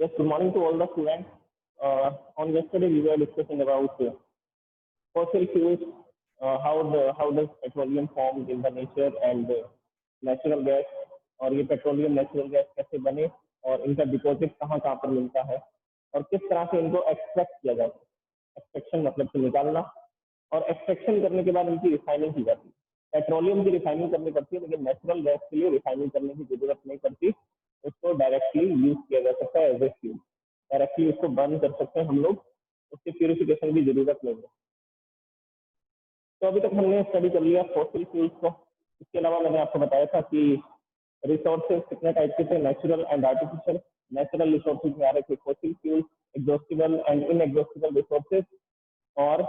Yes, good morning to all the students. On yesterday we were discussing about fossil fuels, how does petroleum form in the nature and natural gas, और ये petroleum natural gas कैसे बने और इनका deposit कहाँ कहाँ पर मिलता है और किस तरह से इनको एक्सट्रैक्ट किया जाता है। एक्सट्रैक्शन मतलब से निकालना, और एक्सट्रैक्शन करने के बाद इनकी रिफाइनिंग की जाती है। पेट्रोलियम की रिफाइनिंग करनी पड़ती है, लेकिन नेचुरल गैस के लिए रिफाइनिंग करने की जरूरत नहीं पड़ती। उसको डायरेक्टली यूज किया जा सकता है एज ए फ्यूल, डायरेक्टली उसको बर्न कर सकते हैं हम लोग, उसकी प्यूरिफिकेशन की जरूरत नहीं है। तो अभी तक हमने स्टडी कर लिया फॉसिल फ्यूल्स को। इसके अलावा मैंने आपको बताया था कि रिसोर्सेज कितने टाइप के थे, natural and artificial. Natural resources में आ रहे थे fossil fuels, exhaustible and inexhaustible resources. और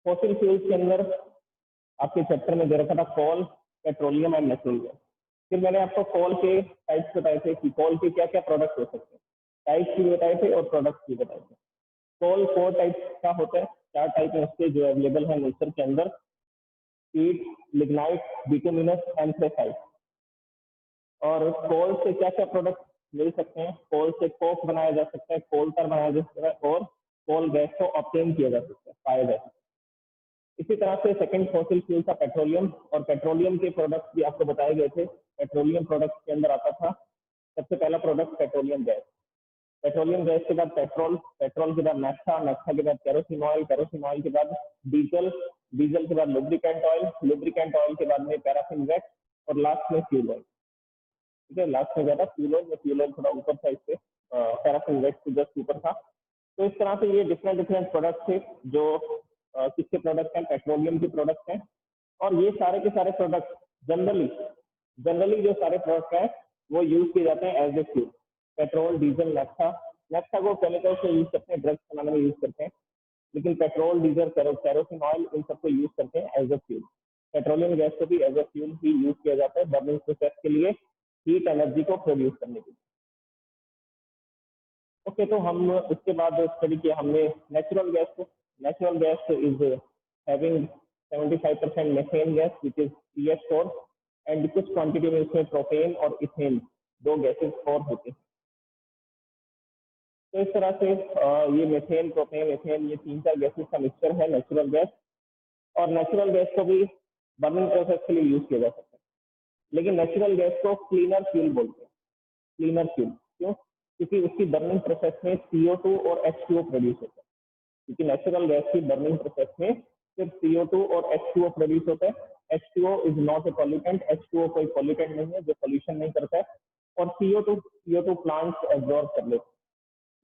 फॉसिल फ्यूल्स के अंदर आपके चैप्टर में दे रखा था कोल, पेट्रोलियम एंड नेचुरल गैस। फिर मैंने आपको कोल के टाइप्स बताए थे कि कोल के क्या क्या प्रोडक्ट हो सकते हैं, टाइप्स भी बताए थे और प्रोडक्ट्स भी बताए थे। कोल 4 टाइप्स का होता है, 4 टाइप है उसके जो अवेलेबल है नेचर के अंदर, पीट, लिग्नाइट, बिटुमिनस, एंथ्रेसाइट। और कोल से क्या क्या प्रोडक्ट मिल सकते हैं? कोल से कोक बनाया जा सकता है, कोल tar बनाया जा सकता है, और कोल गैस को ऑब्टेन किया जा सकता है, पाया जा सकता है। इसी तरह से सेकंड फॉसिल फ्यूल था पेट्रोलियम, और पेट्रोलियम के प्रोडक्ट्स भी आपको बताए गए थे। पेट्रोलियम प्रोडक्ट्स के अंदर आता था सबसे पहला product petroleum gas. Petroleum gas के बाद पेट्रोल, पेट्रोल के बाद नेफ्था, नेफ्था के बाद केरोसिन ऑयल, केरोसिन ऑयल के बाद डीजल, डीजल के बाद लुब्रिकेंट ऑयल, लुब्रिकेंट ऑयल के बाद में पैराफिन वैक्स, और लास्ट में फ्यूल ऑयल। ठीक है, लास्ट में ज्यादा फ्यूल ऑयल, फ्यूल ऑयल थोड़ा ऊपर था इससे, पैराफिन वैक्स जस्ट ऊपर था। तो इस तरह से ये डिफरेंट डिफरेंट प्रोडक्ट थे जो किसके प्रोडक्ट हैं, पेट्रोलियम के प्रोडक्ट हैं। और ये सारे के सारे प्रोडक्ट जनरली जो सारे प्रोडक्ट हैं वो यूज किए जाते हैं as a fuel. Petrol, diesel, naphtha, naphtha को केमिकल से यूज करते हैं, ड्रग्स बनाने में यूज करते हैं, लेकिन पेट्रोल, डीजल, केरोसिन ऑयल, इन सबको यूज करते हैं as a fuel. Petroleum gas को भी एज ए फ्यूल ही यूज किया जाता है बर्निंग प्रोसेस के लिए, हीट एनर्जी को प्रोड्यूस करने के लिए। ओके, तो हम उसके बाद स्टडी किया हमने नेचुरल गैस को। Natural gas is having 75% methane gas which is CH4, and कुछ क्वांटिटी में इसमें प्रोपेन और इथेन, 2 गैसेस और होते हैं। तो इस तरह से ये मेथेन, प्रोपेन, इथेन, ये 3-4 गैसेस का मिक्सचर है नेचुरल गैस। और नेचुरल गैस को भी बर्निंग प्रोसेस के लिए यूज किया जा सकता है, लेकिन नेचुरल गैस को क्लीनर फ्यूल बोलते हैं। क्लीनर फ्यूल क्यों? क्योंकि उसकी बर्निंग प्रोसेस में CO2 और H2O प्रोड्यूस होता है। क्योंकि नेचुरल गैस की बर्निंग प्रोसेस में सिर्फ CO2 और H2O प्रोड्यूस होता है। H2O is not a pollutant, H2O कोई पॉल्यूटेंट नहीं है जो पॉल्यूशन नहीं करता है। और CO2 प्लांट्स एब्जॉर्ब कर लेते हैं।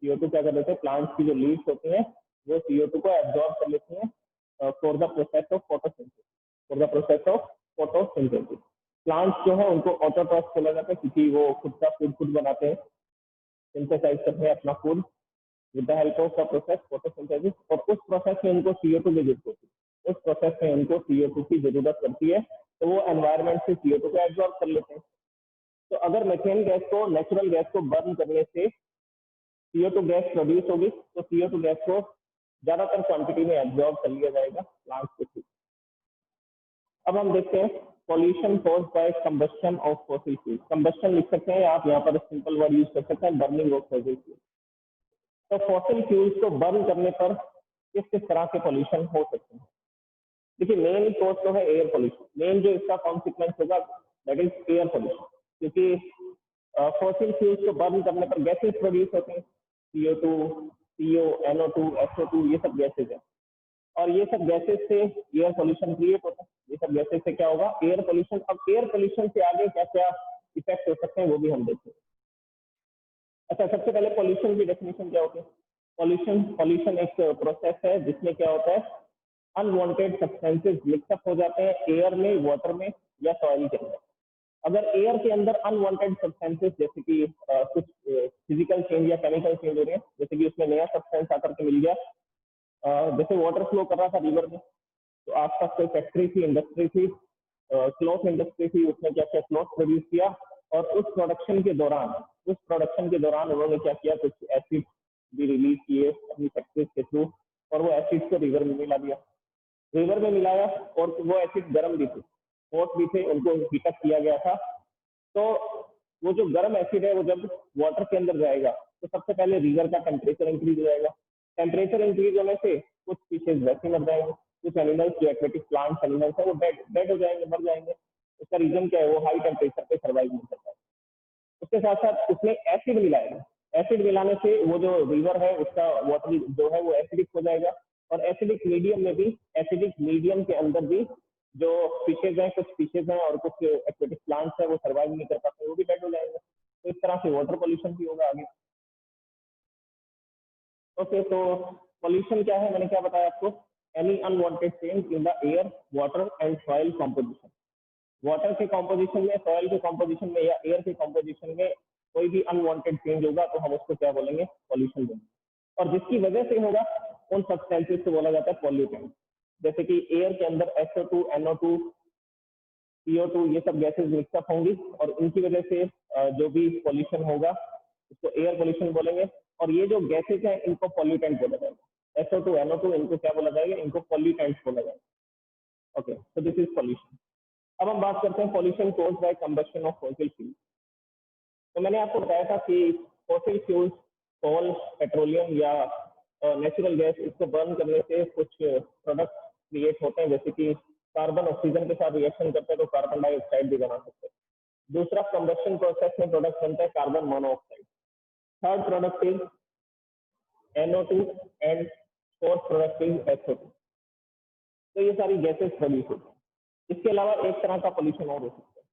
CO2 क्या कर लेते हैं? प्लांट्स की जो लीव्स होती हैं वो CO2 को एब्जॉर्ब कर लेती हैं for the process of photosynthesis. For the process of photosynthesis plants जो है उनको ऑटोट्रॉफ्स बोला जाता है, क्योंकि वो खुद का फूड खुद बनाते हैं, सिंथेसाइज करते हैं अपना food with the help of the process photosynthesis. और उस प्रोसेस में उनको CO2 की जरूरत होती है, उस प्रोसेस में उनको CO2 की जरूरत पड़ती है, तो वो एनवायरमेंट से CO2 को एब्जॉर्ब कर लेते हैं। तो अगर मीथेन गैस को, नेचुरल गैस को बर्न करने से CO2 गैस प्रोड्यूस होगी, तो CO2 गैस को ज्यादातर क्वांटिटी में एब्जॉर्ब कर लिया जाएगा प्लांट्स के थ्रू। अब हम देखते हैं pollution caused by combustion of fossil fuel. Combustion लिख सकते हैं आप यहाँ पर, सिंपल वर्ड यूज कर सकते हैं, बर्निंग ऑफ फॉसिल फ्यूल। तो फॉसिल फ्यूल्स को बर्न करने पर किस किस तरह के पॉल्यूशन हो सकते हैं? देखिए, मेन कॉज तो है एयर पॉल्यूशन। मेन जो इसका कॉन्सिक्वेंस होगा दैट इज एयर पॉल्यूशन, क्योंकि फॉसिल फ्यूल्स को बर्न करने पर गैसेस प्रोड्यूस होते हैं, CO2, CO, NO2, SO2, ये सब गैसेज है। और ये सब गैसेज से एयर पोल्यूशन क्रिएट होता है। ये सब गैसेज से क्या होगा? Air pollution. अब एयर पोल्यूशन से आगे क्या क्या इफेक्ट हो सकते हैं वो भी हम देखते हैं। अच्छा, सबसे पहले पोल्यूशन की डेफिनेशन क्या होती है? पोल्यूशन एक प्रोसेस है जिसमें क्या होता है, अनवांटेड सब्सटेंसेस मिक्सअप हो जाते हैं एयर में, वाटर में या सॉइल के अंदर। अगर एयर के अंदर अनवांटेड सब्सटेंसेस, जैसे कि कुछ फिजिकल चेंज या केमिकल चेंज हो रहे हैं, जैसे कि उसमें नया सब्सटेंस आकर के मिल गया, जैसे वाटर फ्लो कर रहा था रिवर में, तो आसपास कोई फैक्ट्री थी, इंडस्ट्री थी, क्लॉथ इंडस्ट्री थी, उसने क्या क्या क्लॉथ प्रोड्यूस किया, और उस प्रोडक्शन के दौरान उन्होंने क्या किया, कुछ एसिड भी रिलीज किए अपनी फैक्ट्रीज के थ्रू, और वो एसिड को रिवर में मिला दिया। रिवर में मिलाया और वो एसिड गर्म भी थे, हॉट भी थे, उनको हीटअप किया गया था। तो वो जो गर्म एसिड है वो जब वाटर के अंदर जाएगा तो सबसे पहले रिवर का टेम्परेचर इंक्रीज हो जाएगा। टेम्परेचर इंक्रीज होने से कुछ स्पीशीज वैसे मर जाएंगे, कुछ एनिमल्स जो एक्वेटिक प्लांट्स एनिमल्स है वो डेड डेड हो जाएंगे, मर जाएंगे। उसका रीजन क्या है, वो हाई टेम्परेचर पे सर्वाइव नहीं कर पाए। उसके साथ साथ उसमें एसिड मिलाएगा, एसिड मिलाने से वो जो रिवर है उसका वाटर जो है वो एसिडिक हो जाएगा, और एसिडिक मीडियम में भी, एसिडिक मीडियम के अंदर भी जो फिशेज हैं, कुछ फिशेज हैं और कुछ एक्वेटिक प्लांट्स हैं वो सर्वाइव नहीं कर पाते, वो भी डेड हो जाएंगे। तो इस तरह से वाटर पोल्यूशन भी होगा आगे। ओके, तो पोल्यूशन क्या है, मैंने क्या बताया आपको, any unwanted change in the air, water and soil composition. Water के कॉम्पोजिशन में, सॉइल के कॉम्पोजिशन में या एयर के कॉम्पोजिशन में कोई भी अनवांटेड चेंज होगा तो हम उसको क्या बोलेंगे, पॉल्यूशन बोलेंगे। और जिसकी वजह से होगा उन सब्सटेंसेस को बोला जाता है पॉल्यूटेंट। जैसे कि एयर के अंदर SO2, NO2, CO2 ये सब गैसेज मिक्सअप होंगी और इनकी वजह से जो भी पॉल्यूशन होगा उसको एयर पॉल्यूशन बोलेंगे। और ये जो गैसेज हैं इनको पॉल्यूटेंट बोला जाएगा। SO2, NO2 इनको क्या बोला जाएगा, इनको पॉल्यूटेंट्स बोला जाएगा। Okay, so this is pollution. अब हम बात करते हैं pollution caused by combustion of fossil fuel. तो मैंने आपको बताया था कि फॉसिल फ्यूल्स, कोल, पेट्रोलियम या नेचुरल गैस, इसको बर्न करने से कुछ प्रोडक्ट क्रिएट होते हैं, जैसे कि कार्बन ऑक्सीजन के साथ रिएक्शन करते हैं तो कार्बन डाइऑक्साइड भी बना सकते हैं। दूसरा, कंबशन प्रोसेस में प्रोडक्ट बनता है carbon monoxide. Third product is NO2 and fourth product is SO2। तो ये सारी गैसेस प्रोड्यूस होती हैं। इसके अलावा एक तरह का पोल्यूशन और हो सकता है,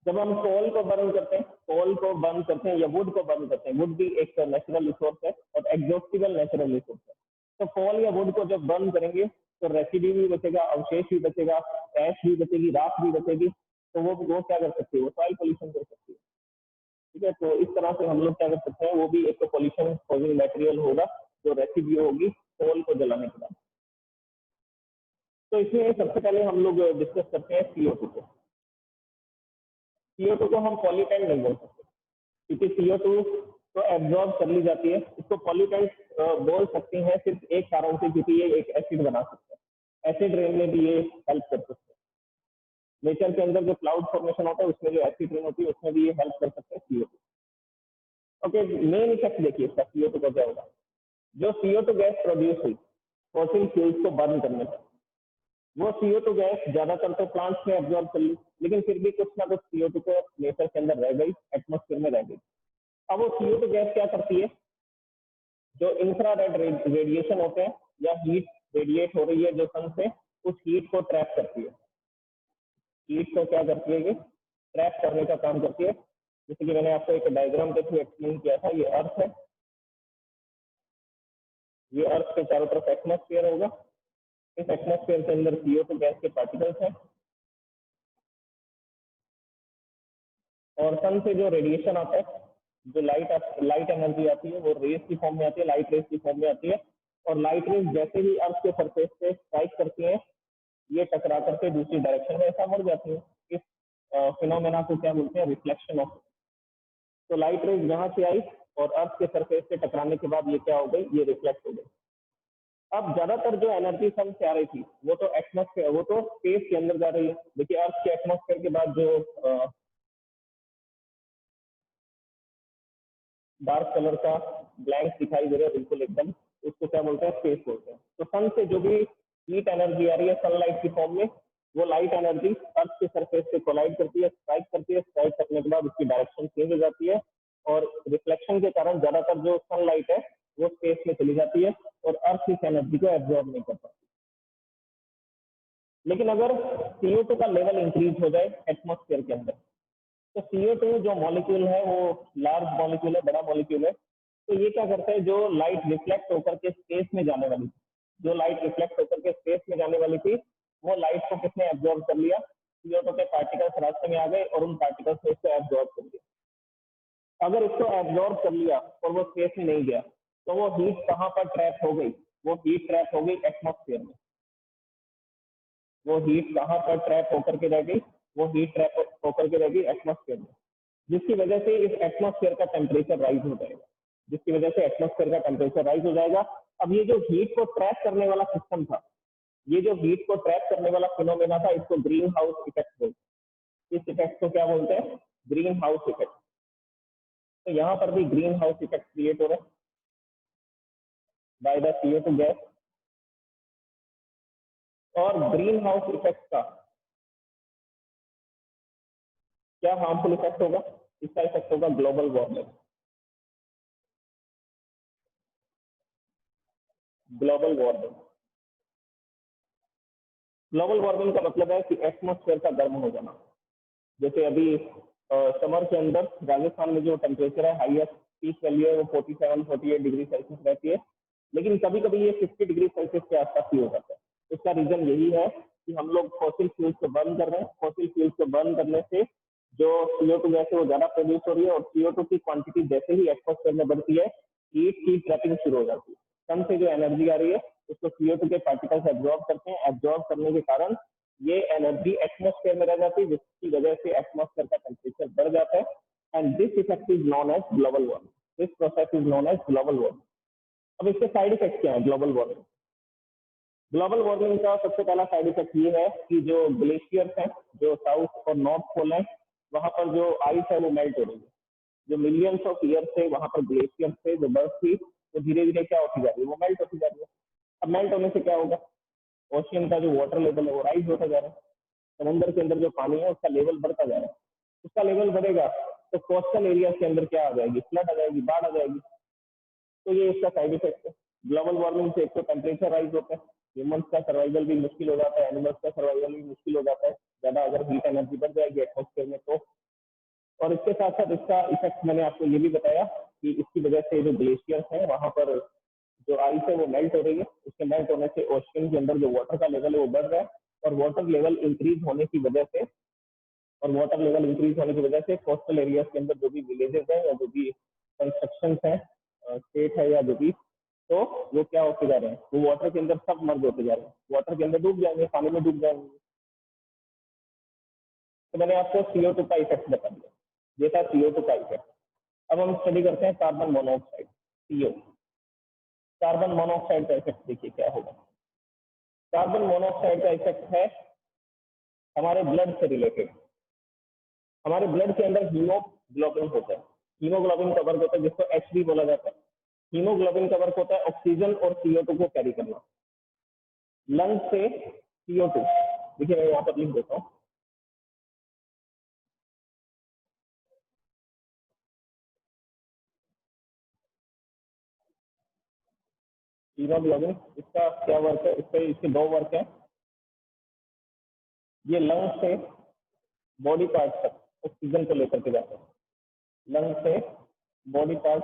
जब हम कोल को बर्न करते हैं, कोल को बर्न करते हैं या वुड को बर्न करते हैं, वुड भी एक नेचुरल रिसोर्स है और एग्जॉस्टिबल नेचुरल रिसोर्स है। तो कोल या वुड को जब बर्न करेंगे तो रेसिड्यू भी बचेगा, अवशेष भी बचेगा, ऐश भी बचेगी, राख भी बचेगी। तो वो क्या कर सकती है, वो सॉइल पोल्यूशन कर सकती है। ठीक है, तो इस तरह से हम लोग क्या कर सकते हैं, वो भी एक पोल्यूशन कॉजिंग मटेरियल होगा जो रेसिड्यू होगी कोल को जलाने के बाद। तो इसमें सबसे पहले हम लोग डिस्कस करते हैं CO2 को। CO2 को हम पॉल्यूटेंट नहीं बोल सकते क्योंकि CO2 तो एब्जॉर्ब कर ली जाती है। इसको पॉल्यूटेंट बोल सकते हैं सिर्फ एक कारण से, क्योंकि ये एक एसिड बना सकता है, एसिड रेन में भी ये हेल्प कर सकते हैं। नेचर के अंदर जो क्लाउड फॉर्मेशन होता है उसमें जो एसिड रेन होती है उसमें भी ये हेल्प कर सकते हैं CO2। ओके, मेन इफेक्ट देखिए इसका CO2 का क्या होगा। जो CO2 गैस प्रोड्यूस हुई फॉसिल फ्यूल्स को बर्न करने पर, वो CO2 गैस ज्यादातर तो प्लांट्स में एब्जॉर्ब कर ली, लेकिन फिर भी कुछ ना कुछ CO2 को नेचर के अंदर रह गई, एटमोस्फेयर में रह गई। अब वो CO2 गैस क्या करती है, जो इंफ्रारेड रेडिएशन होते हैं या हीट रेडिएट हो रही है जो सन से, उस हीट को ट्रैप करती है। हीट को क्या करती है, ये ट्रैप करने का काम करती है। जैसे कि मैंने आपको एक डायग्राम के थ्रू एक्सप्लेन किया था, ये अर्थ है, ये अर्थ के चारों तरफ एटमोस्फेयर होगा, इस एटमोस्फेयर के अंदर CO2 गैस के पार्टिकल्स हैं, और सन से जो रेडिएशन आता है, जो लाइट एनर्जी आती है, वो रेस की फॉर्म में आती है, लाइट रेस की फॉर्म में आती है। और लाइट रेस जैसे ही अर्थ के सरफेस पे स्ट्राइक करती है, ये टकरा करके दूसरी डायरेक्शन में ऐसा मुड़ जाती है। इस फिनोमेना को क्या बोलते हैं, रिफ्लेक्शन ऑफ। तो लाइट रेस जहां से आई और अर्थ के सरफेस से टकराने के बाद ये क्या हो गई, ये रिफ्लेक्ट हो गई। अब ज्यादातर जो एनर्जी सन से आ रही थी वो तो एटमोस्फेयर, वो तो स्पेस के अंदर जा रही है। देखिए अर्थ के एटमोस्फेयर के बाद जो डार्क कलर का ब्लैंक दिखाई दे रहा है बिल्कुल एकदम, उसको क्या बोलते हैं, स्पेस बोलते हैं। तो सन से जो भी हीट एनर्जी आ रही है सनलाइट की फॉर्म में, वो लाइट एनर्जी अर्थ के सरफेस से कोलाइड करती है, स्ट्राइक करती है, स्ट्राइक करने के बाद उसकी डायरेक्शन चेंज हो जाती है और रिफ्लेक्शन के कारण ज्यादातर जो सनलाइट है वो स्पेस में चली जाती है और अर्थ इस एनर्जी को एब्जॉर्ब नहीं कर पाती। लेकिन अगर CO2 का लेवल इंक्रीज हो जाए एटमोस्फेयर के अंदर, तो CO2 जो मॉलिक्यूल है वो लार्ज मॉलिक्यूल है, बड़ा मॉलिक्यूल है। तो ये क्या करता है, जो लाइट रिफ्लेक्ट होकर के स्पेस में जाने वाली थी, जो लाइट रिफ्लेक्ट होकर के स्पेस में जाने वाली थी, वो लाइट को किसने एब्जॉर्ब कर लिया, CO2 के पार्टिकल्स रास्ते में आ गए और उन पार्टिकल्स ने इसको एब्जॉर्ब कर लिया। अगर इसको एब्जॉर्ब कर लिया और वो स्पेस में नहीं गया, तो वो हीट कहाँ पर ट्रैप हो गई, वो हीट ट्रैप हो गई एटमोस्फेयर में। वो हीट कहाँ पर ट्रैप होकर के रह गई, वो हीट ट्रैप होकर के रह गई एटमोस्फेयर में, जिसकी वजह से इस एटमोस्फेयर का टेम्परेचर राइज हो जाएगा, जिसकी वजह से एटमोस्फेयर का टेम्परेचर राइज हो जाएगा। अब ये जो हीट को ट्रैप करने वाला सिस्टम था, ये जो हीट को ट्रैप करने वाला फिनोमेना था, इसको ग्रीन हाउस इफेक्ट बोलते हैं। इस इफेक्ट को क्या बोलते हैं, ग्रीन हाउस इफेक्ट। तो यहाँ पर भी ग्रीन हाउस इफेक्ट क्रिएट हो रहा है बाय द CO2 गैस। और ग्रीन हाउस इफेक्ट का क्या हार्मफुल इफेक्ट होगा? इसका इफेक्ट होगा global warming. Global warming global warming का मतलब है कि एटमोस्फेयर का गर्म हो जाना। जैसे अभी समर के अंदर राजस्थान में जो टेम्परेचर है, हाईएस्ट पीक वैल्यू है वो 47-48 डिग्री सेल्सियस रहती है, लेकिन कभी कभी ये 50 डिग्री सेल्सियस के आसपास ही हो जाता है। इसका रीजन यही है कि हम लोग फॉसिल फ्यूल्स को बर्न कर रहे हैं। फॉसिल फ्यूल्स को बर्न करने से जो CO2 गैस है वो ज्यादा प्रोड्यूस हो रही है, और CO2 की क्वांटिटी जैसे ही एटमोस्फेयर में बढ़ती है, हीट की ट्रैपिंग शुरू हो जाती है। सन से जो एनर्जी आ रही है उसको CO2 के पार्टिकल्स एब्जॉर्ब करते हैं। एब्जॉर्ब करने के कारण ये एनर्जी एटमोस्फेयर में रह जाती है, जिसकी वजह से एटमोस्फेयर का टेम्परेचर बढ़ जाता है। And this effect is known as global warming. This process is known as global warming. अब इसके साइड इफेक्ट क्या है ग्लोबल वार्मिंग? ग्लोबल वार्मिंग का सबसे पहला साइड इफेक्ट ये है कि जो ग्लेशियर्स हैं, जो साउथ और नॉर्थ पोल है, वहां पर जो आइस है वो मेल्ट हो रही है। जो मिलियंस ऑफ ईयर से वहां पर ग्लेशियर्स से जो बर्फ थी वो धीरे धीरे क्या होती जा रही है, वो मेल्ट होती जा रही है। अब मेल्ट होने से क्या होगा? ओशियन का जो वाटर लेवल है वो राइज होता जा रहा है। समुद्र के अंदर जो पानी है उसका लेवल बढ़ता जा रहा है। उसका लेवल बढ़ेगा तो कोस्टल एरिया के अंदर क्या आ जाएगी? फ्लड आ जाएगी, बाढ़ आ जाएगी। तो ये इसका साइड इफेक्ट है। ग्लोबल वार्मिंग से एक तो टेम्परेचर राइज होता है, ह्यूमंस का सर्वाइवल भी मुश्किल हो जाता है, एनिमल्स का सर्वाइवल भी मुश्किल हो जाता है, ज्यादा अगर हीट एनर्जी बढ़ जाएगी एटमोस्फेयर में तो। और इसके साथ साथ इसका इफेक्ट मैंने आपको ये भी बताया कि इसकी वजह से जो ग्लेशियर्स हैं वहां पर जो आइस है वो मेल्ट हो रही है। उसके मेल्ट होने से ओशन के अंदर जो वाटर का लेवल है वो बढ़ रहा है, और वाटर लेवल इंक्रीज होने की वजह से कोस्टल एरियाज के अंदर जो भी विलेजेस हैं या जो भी कंस्ट्रक्शन है, स्टेट है या जो भी, तो वो क्या होते जा रहे हैं? वो वाटर के अंदर सब मर्ज होते जा रहे हैं, वाटर के अंदर डूब जाएंगे, पानी में डूब जाएंगे। तो मैंने आपको CO2 का इफेक्ट बता दिया, ये था CO2 का इफेक्ट। अब हम स्टडी करते हैं carbon monoxide, CO। Carbon monoxide का इफेक्ट देखिए क्या होगा। कार्बन मोनोऑक्साइड का इफेक्ट है हमारे ब्लड से रिलेटेड। हमारे ब्लड के अंदर हीमोग्लोबिन होता है। हीमोग्लोबिन का वर्क होता है जिसको HB बोला जाता है। हीमोग्लोबिन का वर्क होता है ऑक्सीजन और CO2 को कैरी करना। लंग से CO2, देखिए मैं यहाँ पर लिख देता हूँ। हीमोग्लोबिन, इसका क्या वर्क है? इसके दो वर्क है। ये लंग से बॉडी पार्ट तक ऑक्सीजन को लेकर के जाता है। लंग से बॉडी पार्ट,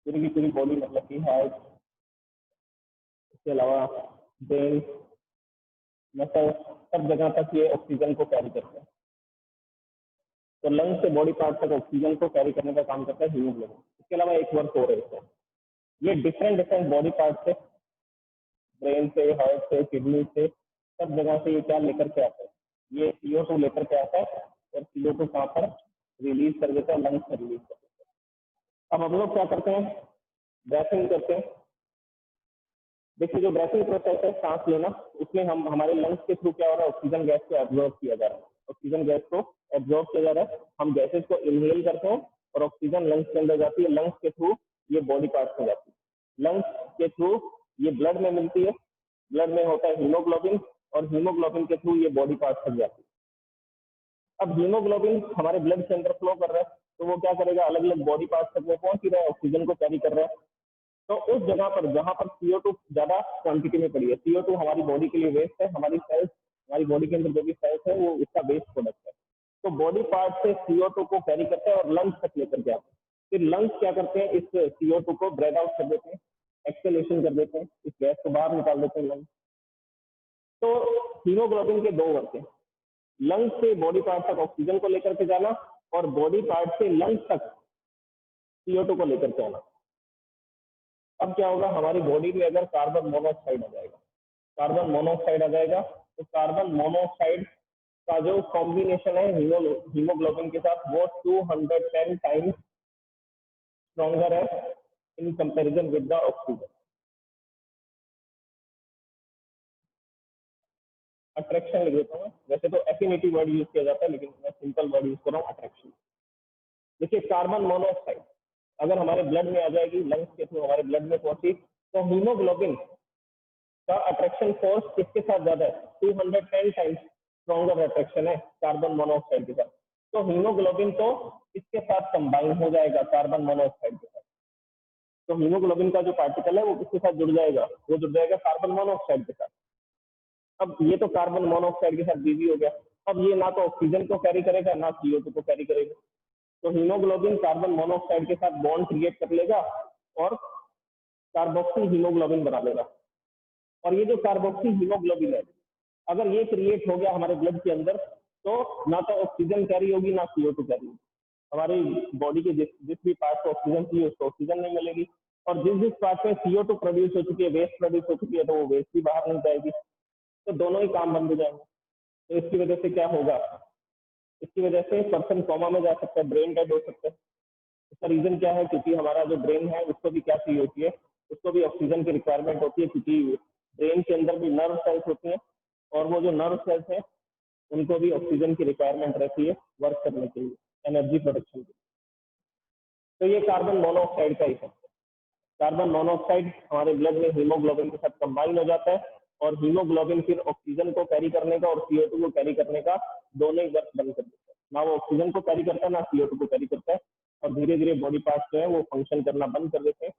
पूरी की पूरी बॉडी, मतलब कि हार्ट, इसके अलावा ब्रेन, मसल, सब जगह तक ये ऑक्सीजन को कैरी करते हैं। तो लंग से बॉडी पार्ट तक ऑक्सीजन को कैरी करने का काम करता है हीमोग्लोबिन। इसके अलावा एक वर्क हो रहा है, ये डिफरेंट डिफरेंट बॉडी पार्ट से, ब्रेन से, हार्ट से, किडनी से, सब जगह से ये क्या लेकर के आता है? ये CO2 लेकर के आता है, और CO2 कहाँ पर रिलीज कर देता है? लंग्स में रिलीज कर देता है। अब हम लोग क्या करते हैं? ब्रेथिंग करते हैं। देखिए जो ब्रेथिंग प्रोसेस है, सांस लेना, उसमें हम हमारे लंग्स के थ्रू क्या हो रहा है? ऑक्सीजन गैस को एब्जॉर्ब किया जा रहा है। ऑक्सीजन गैस को एब्जॉर्ब किया जा रहा है। हम गैसेज को इनहेल करते हैं और ऑक्सीजन लंग्स के अंदर जाती है। लंग्स के थ्रू ये बॉडी पार्ट्स में जाती है। लंग्स के थ्रू ये ब्लड में मिलती है। ब्लड में होता है हीमोग्लोबिन, और हीमोग्लोबिन के थ्रू ये बॉडी पार्ट्स तक जाती है। अब हीमोग्लोबिन हमारे ब्लड के अंदर फ्लो कर रहा है, तो वो क्या करेगा? अलग अलग बॉडी पार्ट्स तक वो पहुंच ही रहा है, ऑक्सीजन को कैरी कर रहा है। तो उस जगह पर जहां पर CO2 ज्यादा क्वांटिटी में पड़ी है, CO2 हमारी बॉडी के लिए वेस्ट है। हमारी सेल्स, हमारी बॉडी के अंदर जो भी सेल्स है वो इसका वेस्ट प्रोडक्ट है। तो बॉडी पार्ट से CO2 को कैरी करते हैं और लंग्स तक लेकर के आते हैं। फिर लंग्स क्या करते हैं? इस CO2 को ब्रेथ आउट कर देते हैं, एक्सहेलेशन कर देते हैं, इस गैस को बाहर निकाल देते हैं लंग्स। तो हीमोग्लोबिन के दो वर्क हैं, लंग्स से बॉडी पार्ट तक ऑक्सीजन को लेकर के जाना, और बॉडी पार्ट से लंग्स तक CO2 को लेकर के आना। अब क्या होगा? हमारी बॉडी में अगर कार्बन मोनोऑक्साइड आ जाएगा, कार्बन मोनोऑक्साइड आ जाएगा, तो कार्बन मोनोऑक्साइड का जो कॉम्बिनेशन है हीमोग्लोबिन के साथ, वो 210 टाइम्स स्ट्रॉन्गर है in comparison with the oxygen. Attraction लिख देता हूँ। वैसे तो एफिनिटी वर्ड यूज किया जाता है, लेकिन मैं सिंपल वर्ड यूज कर रहा हूँ, अट्रैक्शन। देखिए कार्बन मोनोऑक्साइड अगर हमारे ब्लड में आ जाएगी, लंग्स के थ्रू हमारे ब्लड में पहुंची, तो हीमोग्लोबिन का अट्रैक्शन फोर्स किसके साथ ज्यादा है? 210 टाइम्स स्ट्रॉन्गर अट्रैक्शन है कार्बन मोनोऑक्साइड के साथ। तो हीमोग्लोबिन तो इसके साथ कंबाइन हो जाएगा कार्बन मोनोऑक्साइड के साथ। तो हीमोग्लोबिन का जो पार्टिकल है वो किसके साथ जुड़ जाएगा? वो जुड़ जाएगा कार्बन मोनोऑक्साइड के साथ। अब ये तो कार्बन मोनोऑक्साइड के साथ बिजी हो गया। अब ये ना तो ऑक्सीजन को कैरी करेगा ना CO2 को कैरी करेगा। तो हीमोग्लोबिन कार्बन मोनोऑक्साइड के साथ बॉन्ड क्रिएट कर लेगा और कार्बोक्सिल हीमोग्लोबिन बना लेगा। और ये जो कार्बोक्सिल हीमोग्लोबिन है, अगर ये क्रिएट हो गया हमारे ब्लड के अंदर, तो ना तो ऑक्सीजन कैरी होगी ना CO2 कैरी होगी। हमारी बॉडी के जिस भी पार्ट को ऑक्सीजन चाहिए उसको ऑक्सीजन नहीं मिलेगी, और जिस जिस पार्ट में CO2 प्रोड्यूस हो चुकी है, वेस्ट प्रोड्यूस हो चुकी है, तो वो वेस्ट भी बाहर नहीं जाएगी। तो दोनों ही काम बंद हो जाएंगे। तो इसकी वजह से क्या होगा? इसकी वजह से पर्सन कोमा में जा सकता है, ब्रेन डेड हो सकता है। इसका रीजन क्या है? क्योंकि हमारा जो ब्रेन है उसको भी क्या चाहिए होती है? उसको भी ऑक्सीजन की रिक्वायरमेंट होती है, क्योंकि ब्रेन के अंदर भी नर्व सेल्स होती हैं, और वो जो नर्व सेल्स हैं उनको भी ऑक्सीजन की रिक्वायरमेंट रहती है वर्क करने के लिए, एनर्जी प्रोडक्शन के लिए। तो ये कार्बन मोनोऑक्साइड का इफेक्ट है। कार्बन मोनोऑक्साइड हमारे ब्लड में हीमोग्लोबिन के साथ कंबाइन हो जाता है, और हीमोग्लोबिन फिर ऑक्सीजन को कैरी करने का और CO2 को कैरी करने का दोनों ही वर्क बंद कर देता है। ना वो ऑक्सीजन को कैरी करता है ना CO2 को कैरी करता है, और धीरे धीरे बॉडी पार्ट्स जो है वो फंक्शन करना बंद कर देते हैं।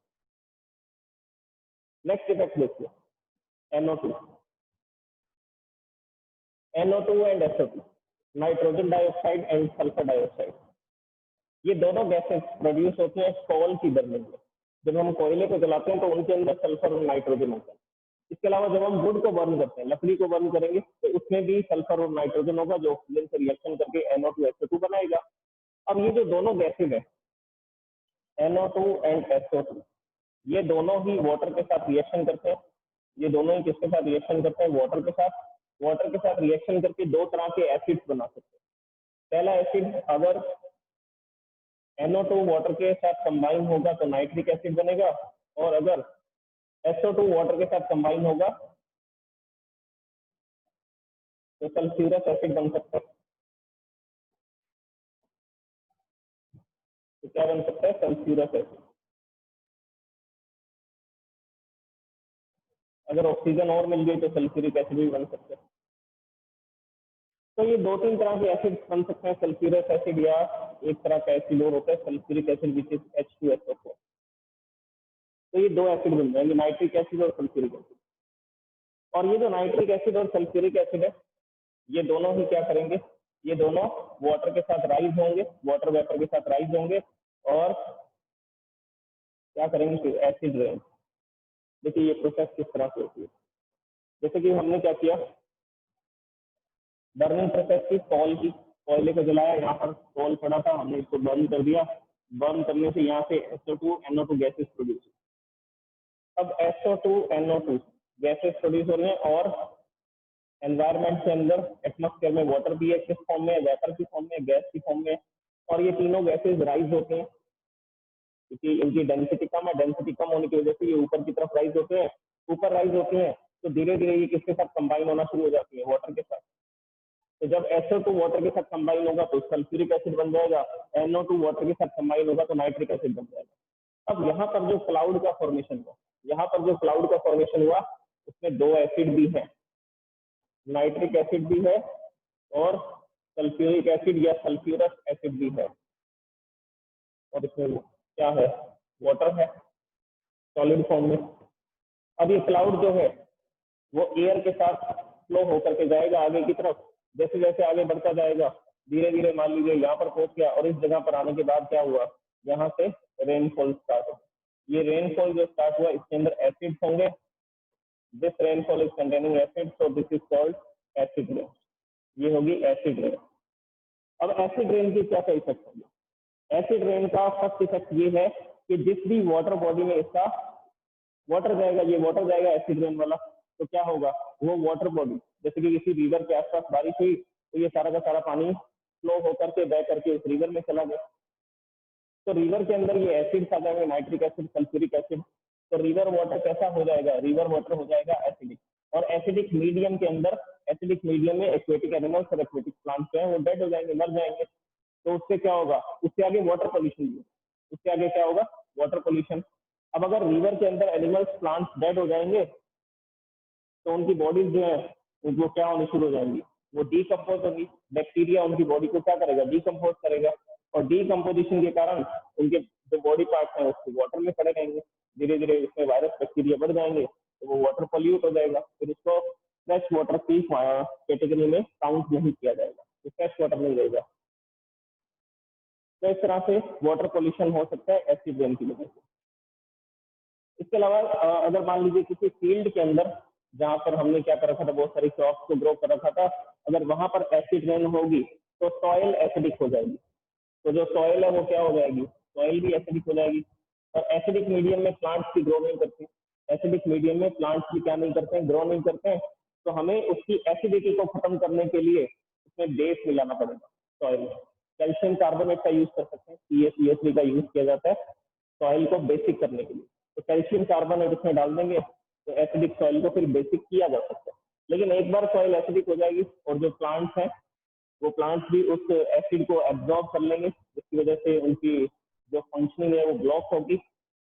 नेक्स्ट इफेक्ट देखिए, NO2 and SO2, nitrogen dioxide and sulphur dioxide. ये दोनों गैसेस प्रोड्यूस होते हैं कोल की बर्निंग में। जब हम कोयले को जलाते हैं तो उनके अंदर सल्फर और नाइट्रोजन होता है। इसके अलावा जब हम वुड को बर्न करते हैं, लकड़ी को बर्न करेंगे, तो उसमें भी सल्फर और नाइट्रोजन होगा, जो ऑक्सीजन से रिएक्शन करके NO2 SO2 बनाएगा। अब ये जो दोनों गैसेज है NO2 एंड SO2, ये दोनों ही वाटर के साथ रिएक्शन करते हैं। ये दोनों ही किसके साथ रिएक्शन करते हैं? वाटर के साथ। वाटर के साथ रिएक्शन करके दो तरह के एसिड्स बना सकते हैं। पहला एसिड अगर NO2 वाटर के साथ कंबाइन होगा तो नाइट्रिक एसिड बनेगा, और अगर SO2 वाटर के साथ कंबाइन होगा तो सल्फ्यूरस एसिड बन सकता है। तो क्या बन सकता है? Sulphurous acid. अगर ऑक्सीजन और मिल गई तो सल्फ्यूरिक एसिड भी बन सकता है। तो ये दो तीन तरह के एसिड बन सकते हैं, सल्फ्यूरस एसिड, या एक तरह का एसिड और होता है sulphuric acid which is H2SO4। तो ये दो एसिड बन जाएंगे, नाइट्रिक एसिड और सल्फ्यूरिक एसिड। और ये जो नाइट्रिक एसिड और सल्फ्यूरिक एसिड है, ये दोनों ही क्या करेंगे? ये दोनों वाटर के साथ राइज होंगे, वाटर वेपर के साथ राइज होंगे, और क्या करेंगे? Acid rain. देखिए ये प्रोसेस किस तरह से होती है। जैसे कि हमने क्या किया, बर्निंग प्रोसेस की, कोयले को जलाया, यहाँ पर कोल पड़ा था, हमने इसको बर्न कर दिया। बर्न करने से यहाँ से SO2 NO2 गैसेस प्रोड्यूस। अब SO2 NO2 गैसेस प्रोड्यूस हो रही हैं, और एनवायरमेंट के अंदर एटमॉस्फेयर में वाटर भी है, किस फॉर्म में? वेपर की फॉर्म में, गैस की फॉर्म में। और ये तीनों गैसेस राइज होते हैं क्योंकि इनकी डेंसिटी कम है। डेंसिटी कम होने की वजह से ये ऊपर की तरफ राइज होते हैं। ऊपर राइज होती हैं तो धीरे धीरे ये किसके साथ कंबाइन होना शुरू हो जाती है? वाटर के साथ। तो जब SO2 वाटर के साथ कंबाइन होगा तो सल्फ्यूरिक एसिड बन जाएगा, NO2 वाटर के साथ कंबाइन होगा तो नाइट्रिक एसिड बन जाएगा। अब यहाँ पर जो क्लाउड का फॉर्मेशन हुआ, उसमें दो एसिड भी है, नाइट्रिक एसिड भी है और सल्फ्यूरिक एसिड या सल्फ्यूरस एसिड भी है, और इसमें क्या है? वाटर है सॉलिड फॉर्म में। अब ये क्लाउड जो है वो एयर के साथ फ्लो होकर के जाएगा आगे की तरफ। जैसे जैसे आगे बढ़ता जाएगा, धीरे धीरे मान लीजिए यहाँ पर पहुंच गया, और इस जगह पर आने के बाद क्या हुआ? यहाँ से रेनफॉल स्टार्ट हो। ये रेनफॉल जो स्टार्ट हुआ, इसके अंदर एसिड्स होंगे। This rainfall is containing acid, so this is called acid rain. ये होगी एसिड रेन। अब एसिड रेन की क्या क्या इफेक्ट होगी? एसिड रेन का फर्स्ट इफेक्ट ये है कि जिस भी वाटर बॉडी में इसका वाटर जाएगा, ये वाटर जाएगा एसिड रेन वाला, तो क्या होगा? वो वाटर बॉडी, जैसे कि किसी रिवर के आसपास बारिश हुई तो ये सारा का सारा पानी फ्लो होकर के बह करके उस रिवर में चला गया। तो रिवर के अंदर ये एसिड आ जाएंगे, नाइट्रिक एसिड, सल्फ्यूरिक एसिड। तो रिवर वाटर कैसा हो जाएगा? रिवर वाटर हो जाएगा एसिडिक। और एसिडिक मीडियम के अंदर, एसिडिक मीडियम में एक्वेटिक एनिमल्स और एक्वेटिक प्लांट्स जो है वो डेड हो जाएंगे, मर जाएंगे। तो उससे क्या होगा, उससे आगे वाटर पोल्यूशन भी, उससे आगे क्या होगा, वाटर पोल्यूशन। अब अगर रिवर के अंदर एनिमल्स प्लांट्स डेड हो जाएंगे तो उनकी बॉडीज जो है वो क्या होनी शुरू हो जाएंगी, वो डीकम्पोज होगी। बैक्टीरिया उनकी बॉडी को क्या करेगा, डीकम्पोज करेगा, और डीकम्पोजिशन के कारण उनके जो बॉडी पार्ट्स हैं उसको वाटर में पड़े रहेंगे, धीरे धीरे उसमें वायरस बैक्टीरिया बढ़ जाएंगे, तो वो वाटर पॉल्यूट हो जाएगा, फिर उसको फ्रेश वाटर की कैटेगरी में काउंट नहीं किया जाएगा, तो फ्रेश वाटर नहीं रहेगा। तो इस तरह से वाटर पोल्यूशन हो सकता है एसिड रेन की वजह से। इसके अलावा अगर मान लीजिए किसी फील्ड के अंदर जहां पर हमने क्या कर रखा था, बहुत सारी क्रॉप्स को ग्रो कर रखा था, अगर वहां पर एसिड रेन होगी तो सॉइल एसिडिक हो जाएगी, तो जो सॉइल है वो क्या हो जाएगी, सॉइल भी एसिडिक हो जाएगी। और एसिडिक मीडियम में प्लांट्स की ग्रो नहीं करती, एसिडिक मीडियम में प्लांट्स भी क्या नहीं करते हैं, ग्रो नहीं करते हैं। तो हमें उसकी एसिडिटी को खत्म करने के लिए उसमें बेस मिलाना पड़ेगा सॉइल में। कैल्शियम कार्बोनेट का यूज कर सकते हैं, CaCO3 का यूज किया जाता है सॉइल को बेसिक करने के लिए। तो कैल्शियम कार्बोनेट उसमें डाल देंगे तो एसिडिक सॉइल को फिर बेसिक किया जा सकता है। लेकिन एक बार सॉइल एसिडिक हो जाएगी और जो प्लांट्स हैं वो प्लांट्स भी उस एसिड को एब्जॉर्ब कर लेंगे, जिसकी वजह से उनकी जो फंक्शनिंग है वो ब्लॉक होगी,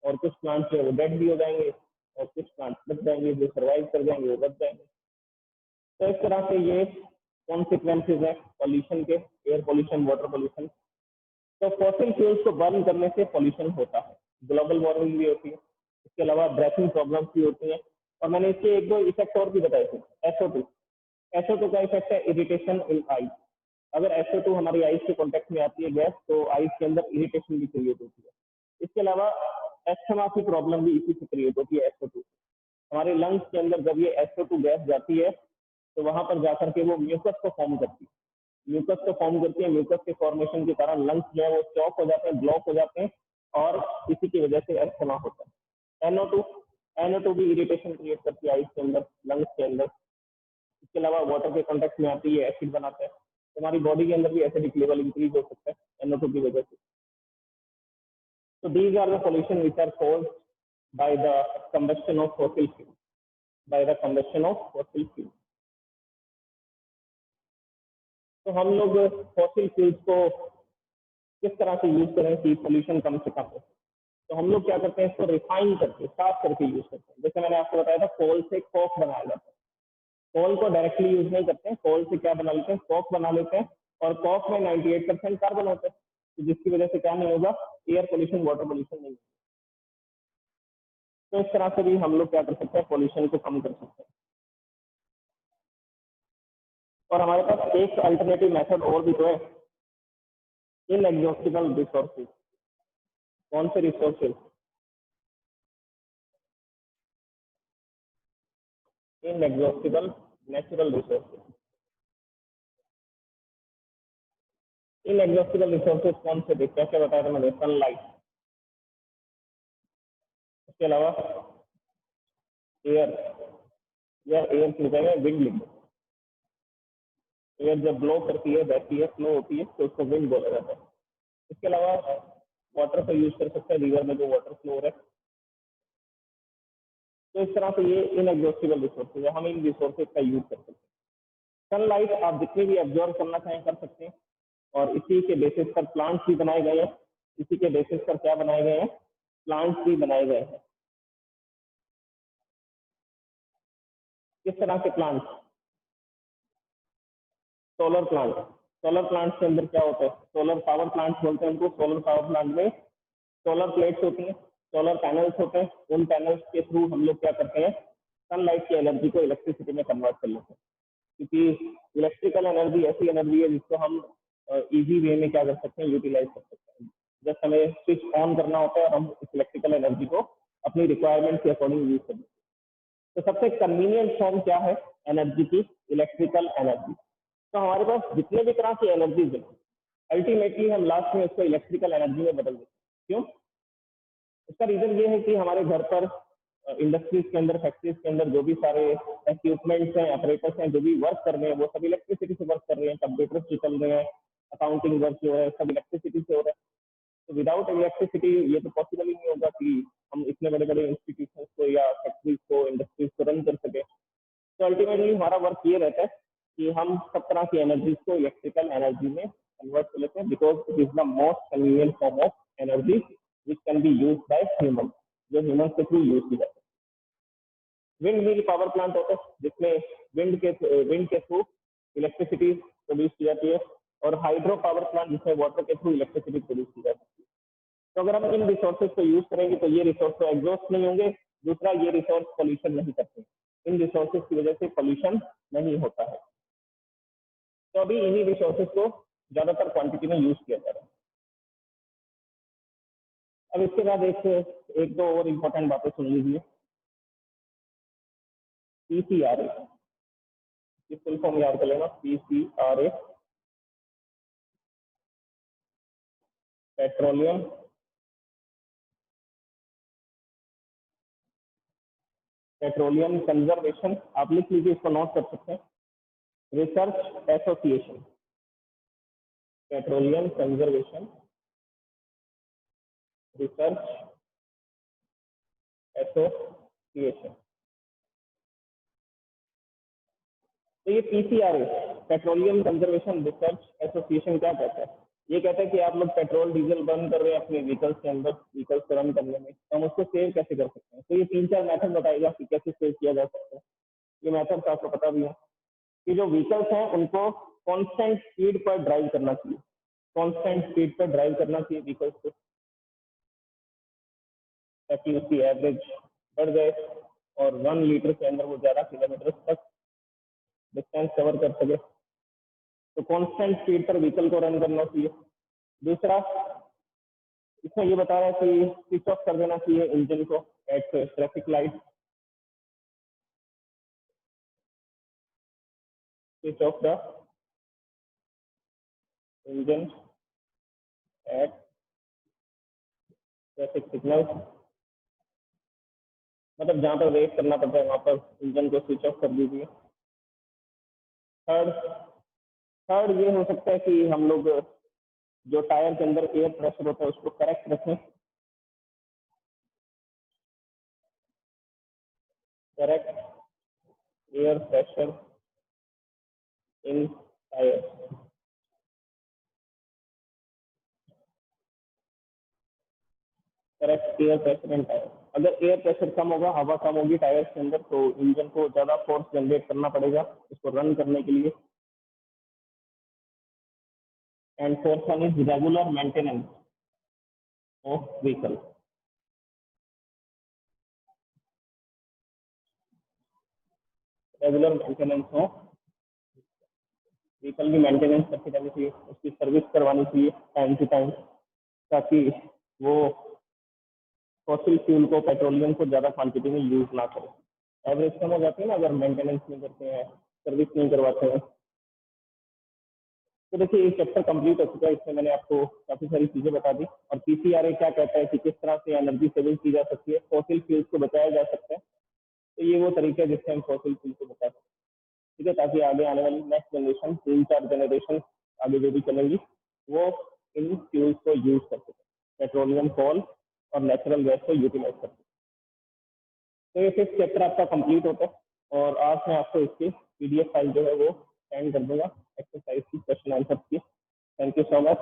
और कुछ प्लांट्स है वो डेड भी हो जाएंगे, और कुछ प्लांट्स बच जाएंगे, जो सर्वाइव कर जाएंगे वो बच जाएंगे। तो इस तरह से ये कॉन्सिक्वेंसेज है पॉल्यूशन के, एयर पॉल्यूशन, वाटर पॉल्यूशन। तो फॉसिल फ्यूल्स को बर्न करने से पॉल्यूशन होता है, ग्लोबल वार्मिंग भी होती है, इसके अलावा ब्रेथिंग प्रॉब्लम्स भी होती हैं। और मैंने इसके एक दो इफेक्ट और भी बताए थे। SO2, SO2 का इफेक्ट है इरिटेशन इन आईज। अगर SO2 हमारी आईज के कॉन्टेक्ट में आती है गैस, तो आईज के अंदर इरिटेशन भी क्रिएट होती है। इसके अलावा एस्थमा की प्रॉब्लम भी इसी से क्रिएट होती है SO2। हमारे लंग्स के अंदर जब ये SO2 गैस जाती है तो वहां पर जाकर के वो म्यूकस को फॉर्म करती है, म्यूकस को फॉर्म करती है। म्यूकस के फॉर्मेशन के कारण लंग्स जो है वो चौक हो जाते हैं, ब्लॉक हो जाते हैं, और इसी की वजह से एस्थमा होता है। NO2 भी इरिटेशन क्रिएट करती है आइस के अंदर, लंग्स के अंदर। इसके अलावा वाटर के कॉन्टेक्ट में आती है, एसिड बनाता है, तो हमारी बॉडी के अंदर भी एसिडिक लेवल इंक्रीज हो सकता है NO2 की वजह से। तो these are the pollution which are caused by the combustion of fossil fuel, by the combustion of fossil fuel. तो हम लोग फॉसिल फ्यूल्स को किस तरह से यूज करें कि पोल्यूशन कम से कम हो। तो हम लोग क्या करते हैं, इसको रिफाइन करके, साफ करके यूज करते हैं। जैसे मैंने आपको बताया था, कोल से कोक बनाया जाता है। कोल को डायरेक्टली यूज नहीं करते हैं, कोल से क्या बना लेते हैं, कोक बना लेते हैं, और कोक में 98% कार्बन होता है, तो जिसकी वजह से क्या नहीं होगा, एयर पोल्यूशन, वाटर पोल्यूशन नहीं। तो इस तरह से भी हम लोग क्या कर सकते हैं, पोल्यूशन को कम कर सकते हैं। और हमारे पास एक अल्टरनेटिव मेथड और भी तो है, इनएग्जॉस्टिबल रिसोर्सेज। कौन से resources, inexhaustible natural resources. Inexhaustible resources कौन से थे, क्या क्या बताया था मैंने, सनलाइट, इसके अलावा एयर, या एयर की जगह विंड लिख दो। एयर जब ब्लो करती है, बहती है, फ्लो होती है, तो उसको विंड बोला जाता है। इसके अलावा वाटर का यूज कर सकते हैं, रिवर में जो वाटर फ्लो हो रहा है। तो इस तरह से ये इनएग्जॉस्टिबल रिसोर्सेज है, हम इन रिसोर्सेज का यूज कर सकते हैं। सनलाइट आप जितनी भी एब्जॉर्व करना चाहें कर सकते हैं, और इसी के बेसिस पर प्लांट्स भी बनाए गए हैं। इसी के बेसिस पर क्या बनाए गए हैं, प्लांट्स भी बनाए गए हैं। किस तरह के plants, solar plant. Solar plant के अंदर क्या होता है, सोलर पावर प्लांट्स बोलते हैं उनको। सोलर पावर प्लांट में सोलर प्लेट्स होती हैं, सोलर पैनल्स होते हैं, उन पैनल्स के थ्रू हम लोग क्या करते हैं, सनलाइट की एनर्जी को इलेक्ट्रिसिटी में कन्वर्ट कर लेते हैं। क्योंकि इलेक्ट्रिकल एनर्जी ऐसी एनर्जी है जिसको हम इजी वे में क्या कर सकते हैं, यूटिलाइज कर सकते हैं। जस्ट हमें स्विच ऑन करना होता है और हम इस इलेक्ट्रिकल एनर्जी को अपनी रिक्वायरमेंट के अकॉर्डिंग यूज करते हैं। तो सबसे कन्वीनियंट फॉर्म क्या है एनर्जी की, इलेक्ट्रिकल एनर्जी। तो हमारे पास जितने भी तरह की एनर्जीज है, अल्टीमेटली हम लास्ट में उसको इलेक्ट्रिकल एनर्जी में बदल देते हैं। क्यों? इसका रीजन ये है कि हमारे घर पर, इंडस्ट्रीज के अंदर, फैक्ट्रीज के अंदर जो भी सारे इक्विपमेंट्स हैं, ऑपरेटर्स हैं, जो भी वर्क कर रहे हैं, वो सब इलेक्ट्रिसिटी से वर्क कर रहे हैं। कंप्यूटर्स भी चल रहे हैं, अकाउंटिंग वर्क जो है सब इलेक्ट्रिसिटी से हो रहा है। तो विदाउट इलेक्ट्रिसिटी ये तो पॉसिबल ही नहीं होगा कि हम इतने बड़े बड़े इंस्टीट्यूशन को या फैक्ट्रीज को, इंडस्ट्रीज को रन कर सके। तो अल्टीमेटली हमारा वर्क ये रहता है कि हम सब तरह की एनर्जीज को इलेक्ट्रिकल एनर्जी में कन्वर्ट कर लेते हैं because it is the most convenient form of energy which can be use by human, जो ह्यूमन के थ्रू यूज की जाती है। विंड मिल पावर प्लांट होता है जिसमें विंड के थ्रू इलेक्ट्रिसिटी प्रोड्यूस की जाती है, और हाइड्रो पावर प्लांट जिसमें वाटर के थ्रू इलेक्ट्रिसिटी प्रोड्यूस की जाती है। तो अगर हम इन रिसोर्सेज को यूज करेंगे तो ये रिसोर्स तो एग्जॉस्ट नहीं होंगे, दूसरा ये रिसोर्स पोल्यूशन नहीं करते, इन रिसोर्सेज की वजह से पोल्यूशन नहीं होता है। तो अभी इन्हीं रिसोर्सेज को ज्यादातर क्वांटिटी में यूज किया जा रहा है। अब इसके बाद एक दो और इम्पोर्टेंट बातें सुन लीजिए। पीसीआरए की फुल फॉर्म याद कर लेना, पीसीआरए पेट्रोलियम कंजर्वेशन, आप लिख लीजिए, इसको नोट कर सकते हैं, research association, petroleum conservation research association. तो ये PCRA petroleum conservation research association क्या कहता है? ये कहता है कि आप लोग पेट्रोल डीजल बर्न कर रहे हैं अपने व्हीकल्स के अंदर, व्हीकल्स को रन करने में, तो हम उसको सेव कैसे कर सकते हैं। तो ये 3-4 मेथड बताएगा कि कैसे सेव किया जा सकता है। ये मेथड आपको पता भी है कि जो व्हीकल्स हैं उनको कांस्टेंट स्पीड पर ड्राइव करना चाहिए, कांस्टेंट स्पीड पर ड्राइव करना चाहिए व्हीकल्स को, ताकि उसकी एवरेज बढ़ जाए और 1 लीटर के अंदर वो ज़्यादा किलोमीटर तक डिस्टेंस कवर कर सके। तो कांस्टेंट स्पीड पर व्हीकल को रन करना चाहिए। दूसरा, इसमें ये बता रहा है कि स्विच ऑफ कर देना चाहिए इंजन को at traffic light, switch off the engine at traffic signal, मतलब जहाँ पर वेट करना पड़ता है वहाँ पर इंजन को स्विच ऑफ कर दीजिए। थर्ड थर्ड ये हो सकता है कि हम लोग जो टायर के अंदर एयर प्रेशर होता है उसको करेक्ट रखें, correct air pressure in tyre, correct air pressure in tyre. अगर एयर प्रेशर कम होगा, हवा कम होगी टायर के अंदर, तो इंजन को ज़्यादा फोर्स जनरेट करना पड़ेगा इसको रन करने के लिए। And fourth one is regular maintenance of vehicle, regular maintenance of vehicle की मेंटेनेंस करती रहनी चाहिए, उसकी सर्विस करवानी चाहिए टाइम टू टाइम, ताकि वो फॉसिल फ्यूल को, पेट्रोलियम को ज़्यादा क्वांटिटी में यूज ना करें। एवरेज कम हो जाती है ना अगर मेंटेनेंस नहीं करते हैं, सर्विस नहीं करवाते हैं। तो देखिए ये चैप्टर कंप्लीट हो चुका है, इसमें मैंने आपको काफ़ी सारी चीज़ें बता दी, और पीसीआरए क्या कहता है कि किस तरह से एनर्जी सेविंग की जा सकती है, फॉसिल फ्यूल्स को बचाया जा सकता है। तो ये वो तरीका है जिससे हम फॉसिल फ्यूल को बचा सकते हैं, ठीक है, ताकि आगे आने वाली नेक्स्ट जनरेशन, 3-4 जनरेशन आगे जो भी चलेंगी वो इन फ्यूल्स को यूज कर सकें, पेट्रोलियम, कोल और नेचुरल गैस को यूटिलाइज कर सकें। तो ये 5th चैप्टर आपका कंप्लीट होता है, और आज मैं आपको इसकी पीडीएफ फाइल जो है वो सेंड कर दूंगा एक्सरसाइज की, क्वेश्चन आंसर की। Thank you so much.